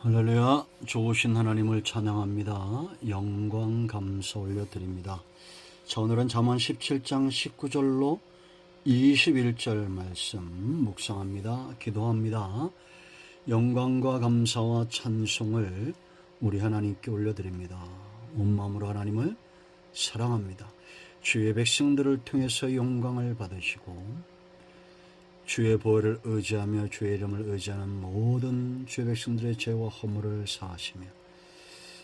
할렐루야. 좋으신 하나님을 찬양합니다. 영광 감사 올려드립니다. 자, 오늘은 잠언 17장 19절로 21절 말씀 묵상합니다. 기도합니다. 영광과 감사와 찬송을 우리 하나님께 올려드립니다. 온 마음으로 하나님을 사랑합니다. 주의 백성들을 통해서 영광을 받으시고 주의 보혈을 의지하며 주의 이름을 의지하는 모든 주의 백성들의 죄와 허물을 사하시며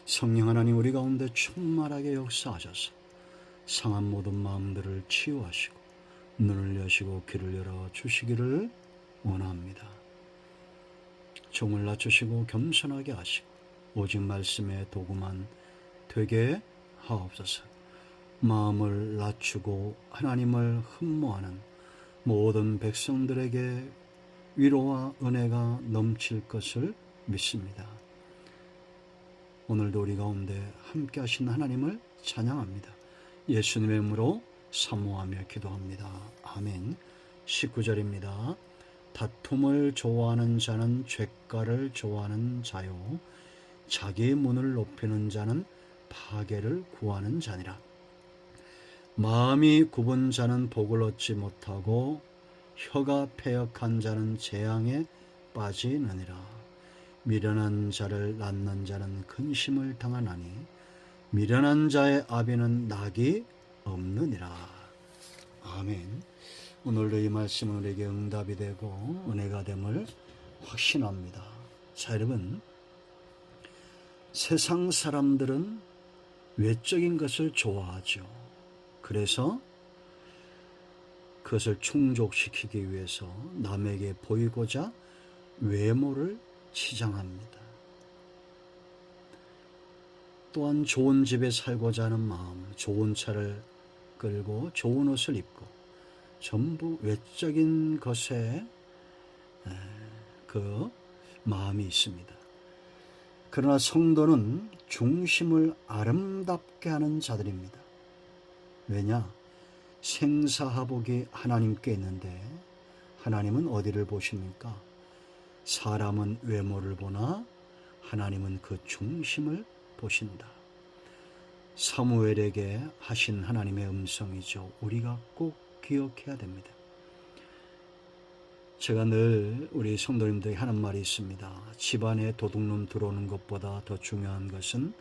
성령 하나님 우리 가운데 충만하게 역사하셔서 상한 모든 마음들을 치유하시고 눈을 여시고 귀를 열어 주시기를 원합니다. 종을 낮추시고 겸손하게 하시고 오직 말씀에 도구만 되게 하옵소서. 마음을 낮추고 하나님을 흠모하는 모든 백성들에게 위로와 은혜가 넘칠 것을 믿습니다. 오늘도 우리 가운데 함께 하신 하나님을 찬양합니다. 예수님의 이름으로 사모하며 기도합니다. 아멘. 19절입니다. 다툼을 좋아하는 자는 죗가를 좋아하는 자요 자기의 문을 높이는 자는 파괴를 구하는 자니라. 마음이 굽은 자는 복을 얻지 못하고 혀가 패역한 자는 재앙에 빠지느니라. 미련한 자를 낳는 자는 근심을 당하나니 미련한 자의 아비는 낙이 없느니라. 아멘. 오늘도 이 말씀은 우리에게 응답이 되고 은혜가 됨을 확신합니다. 자, 여러분, 세상 사람들은 외적인 것을 좋아하죠. 그래서 그것을 충족시키기 위해서 남에게 보이고자 외모를 치장합니다. 또한 좋은 집에 살고자 하는 마음, 좋은 차를 끌고 좋은 옷을 입고 전부 외적인 것에 그 마음이 있습니다. 그러나 성도는 중심을 아름답게 하는 자들입니다. 왜냐? 생사하복이 하나님께 있는데 하나님은 어디를 보십니까? 사람은 외모를 보나 하나님은 그 중심을 보신다. 사무엘에게 하신 하나님의 음성이죠. 우리가 꼭 기억해야 됩니다. 제가 늘 우리 성도님들에게 하는 말이 있습니다. 집안에 도둑놈 들어오는 것보다 더 중요한 것은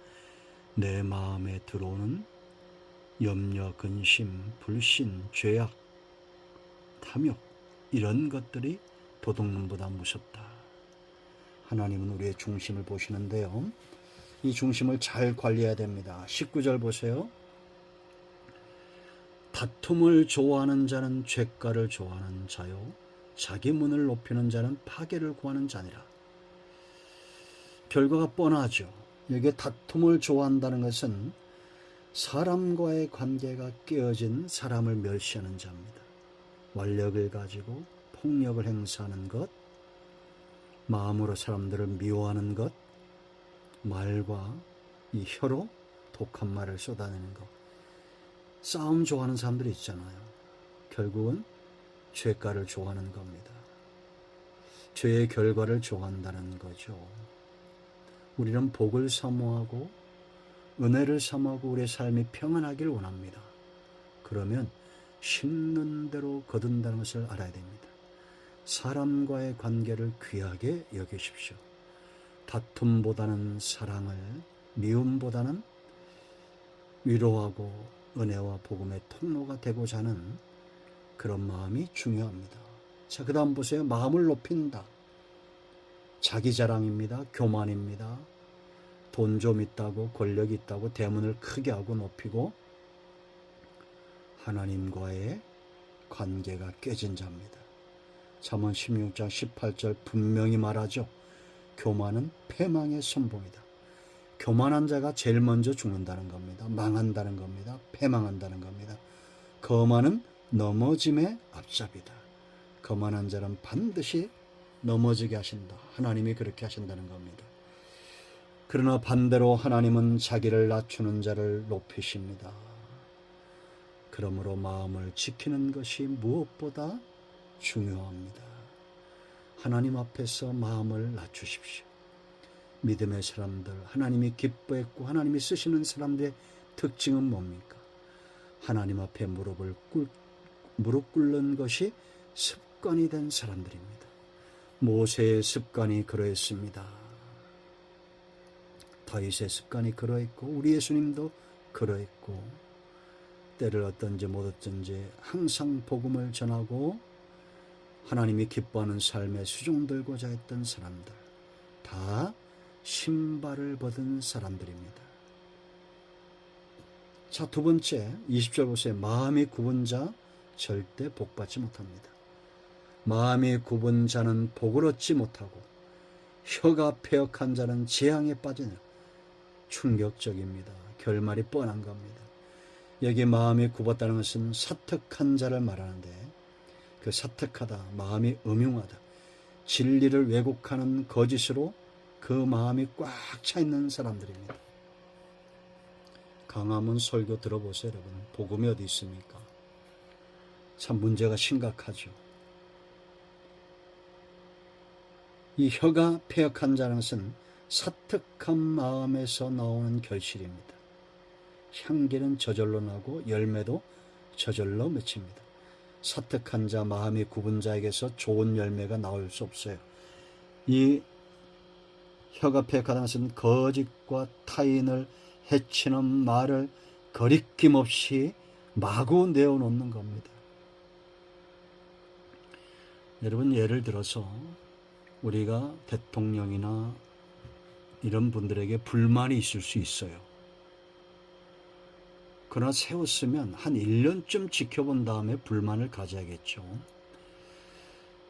내 마음에 들어오는 염려, 근심, 불신, 죄악, 탐욕 이런 것들이 도둑놈보다 무섭다. 하나님은 우리의 중심을 보시는데요. 이 중심을 잘 관리해야 됩니다. 19절 보세요. 다툼을 좋아하는 자는 죗가를 좋아하는 자요 자기 문을 높이는 자는 파괴를 구하는 자니라. 결과가 뻔하죠. 여기에 다툼을 좋아한다는 것은 사람과의 관계가 깨어진 사람을 멸시하는 자입니다. 완력을 가지고 폭력을 행사하는 것, 마음으로 사람들을 미워하는 것, 말과 이 혀로 독한 말을 쏟아내는 것. 싸움 좋아하는 사람들이 있잖아요. 결국은 죄가를 좋아하는 겁니다. 죄의 결과를 좋아한다는 거죠. 우리는 복을 사모하고 은혜를 사모하고 우리의 삶이 평안하길 원합니다. 그러면 심는 대로 거둔다는 것을 알아야 됩니다. 사람과의 관계를 귀하게 여기십시오. 다툼보다는 사랑을, 미움보다는 위로하고 은혜와 복음의 통로가 되고자 하는 그런 마음이 중요합니다. 자, 그 다음 보세요. 마음을 높인다. 자기 자랑입니다. 교만입니다. 돈 좀 있다고 권력이 있다고 대문을 크게 하고 높이고 하나님과의 관계가 깨진 자입니다. 잠언 16장 18절 분명히 말하죠. 교만은 패망의 선봉이다. 교만한 자가 제일 먼저 죽는다는 겁니다. 망한다는 겁니다. 패망한다는 겁니다. 거만은 넘어짐의 앞잡이다. 거만한 자는 반드시 넘어지게 하신다. 하나님이 그렇게 하신다는 겁니다. 그러나 반대로 하나님은 자기를 낮추는 자를 높이십니다. 그러므로 마음을 지키는 것이 무엇보다 중요합니다. 하나님 앞에서 마음을 낮추십시오. 믿음의 사람들, 하나님이 기뻐했고 하나님이 쓰시는 사람들의 특징은 뭡니까? 하나님 앞에 무릎 꿇는 것이 습관이 된 사람들입니다. 모세의 습관이 그러했습니다. 다윗의 습관이 그러했고 우리 예수님도 그러했고, 때를 얻든지 못 얻든지 항상 복음을 전하고 하나님이 기뻐하는 삶의 수종 들고자 했던 사람들, 다 신발을 벗은 사람들입니다. 자, 두 번째 20절 보세요. 마음이 굽은 자 절대 복받지 못합니다. 마음이 굽은 자는 복을 얻지 못하고 혀가 패역한 자는 재앙에 빠지는, 충격적입니다. 결말이 뻔한 겁니다. 여기 마음이 굽었다는 것은 사특한 자를 말하는데, 그 사특하다, 마음이 음흉하다, 진리를 왜곡하는 거짓으로 그 마음이 꽉 차 있는 사람들입니다. 강화문 설교 들어보세요, 여러분. 복음이 어디 있습니까? 참 문제가 심각하죠. 이 혀가 패역한 자는 것은 사특한 마음에서 나오는 결실입니다. 향기는 저절로 나고 열매도 저절로 맺힙니다. 사특한 자, 마음이 굽은 자에게서 좋은 열매가 나올 수 없어요. 이 혀가 패역하다는 것은 거짓과 타인을 해치는 말을 거리낌 없이 마구 내어놓는 겁니다. 여러분, 예를 들어서 우리가 대통령이나 이런 분들에게 불만이 있을 수 있어요. 그러나 세웠으면 한 1년쯤 지켜본 다음에 불만을 가져야겠죠.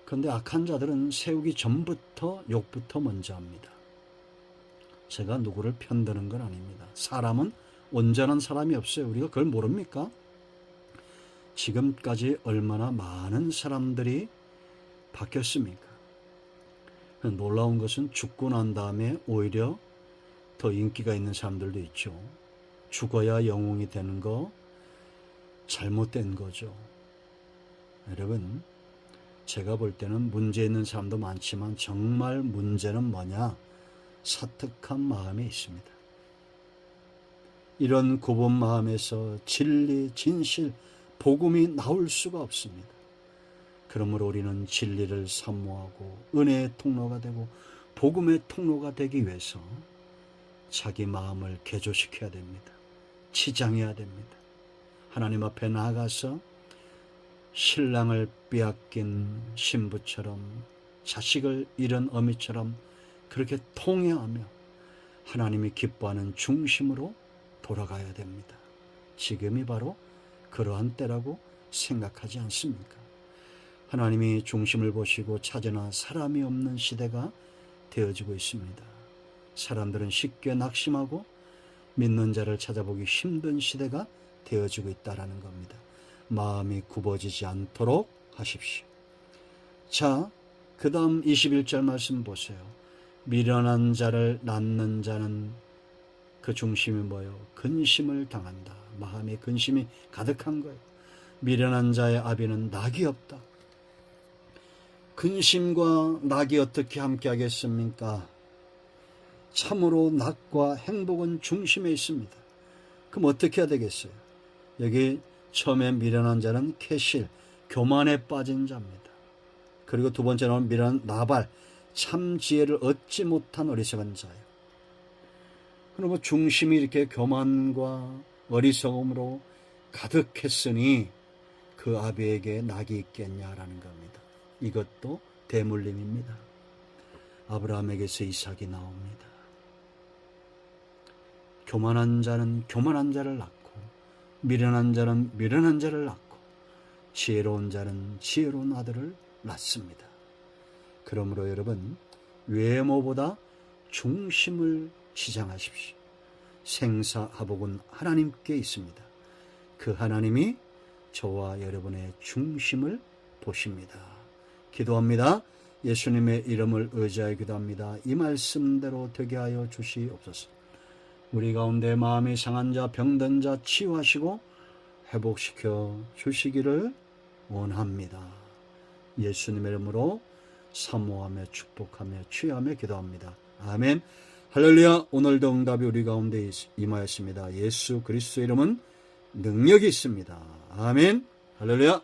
그런데 악한 자들은 세우기 전부터 욕부터 먼저 합니다. 제가 누구를 편드는 건 아닙니다. 사람은 온전한 사람이 없어요. 우리가 그걸 모릅니까? 지금까지 얼마나 많은 사람들이 바뀌었습니까? 놀라운 것은 죽고 난 다음에 오히려 더 인기가 있는 사람들도 있죠. 죽어야 영웅이 되는 거 잘못된 거죠. 여러분, 제가 볼 때는 문제 있는 사람도 많지만 정말 문제는 뭐냐? 사특한 마음에 있습니다. 이런 굽은 마음에서 진리, 진실, 복음이 나올 수가 없습니다. 그러므로 우리는 진리를 사모하고 은혜의 통로가 되고 복음의 통로가 되기 위해서 자기 마음을 개조시켜야 됩니다. 치장해야 됩니다. 하나님 앞에 나아가서 신랑을 빼앗긴 신부처럼, 자식을 잃은 어미처럼 그렇게 통회하며 하나님이 기뻐하는 중심으로 돌아가야 됩니다. 지금이 바로 그러한 때라고 생각하지 않습니까? 하나님이 중심을 보시고 찾으나 사람이 없는 시대가 되어지고 있습니다. 사람들은 쉽게 낙심하고 믿는 자를 찾아보기 힘든 시대가 되어지고 있다는 겁니다. 마음이 굽어지지 않도록 하십시오. 자, 그 다음 21절 말씀 보세요. 미련한 자를 낳는 자는 그 중심이 뭐예요? 근심을 당한다. 마음에 근심이 가득한 거예요. 미련한 자의 아비는 낙이 없다. 근심과 낙이 어떻게 함께 하겠습니까? 참으로 낙과 행복은 중심에 있습니다. 그럼 어떻게 해야 되겠어요? 여기 처음에 미련한 자는 캐실, 교만에 빠진 자입니다. 그리고 두 번째 나오는 미련한 나발, 참 지혜를 얻지 못한 어리석은 자예요. 그리고 중심이 이렇게 교만과 어리석음으로 가득했으니 그 아비에게 낙이 있겠냐라는 겁니다. 이것도 대물림입니다. 아브라함에게서 이삭이 나옵니다. 교만한 자는 교만한 자를 낳고, 미련한 자는 미련한 자를 낳고, 지혜로운 자는 지혜로운 아들을 낳습니다. 그러므로 여러분, 외모보다 중심을 지향하십시오. 생사하복은 하나님께 있습니다. 그 하나님이 저와 여러분의 중심을 보십니다. 기도합니다. 예수님의 이름을 의지하여 기도합니다. 이 말씀대로 되게 하여 주시옵소서. 우리 가운데 마음이 상한 자, 병든 자 치유하시고 회복시켜 주시기를 원합니다. 예수님의 이름으로 사모하며 축복하며 취하며 기도합니다. 아멘. 할렐루야. 오늘도 응답이 우리 가운데 임하였습니다. 예수 그리스도의 이름은 능력이 있습니다. 아멘. 할렐루야.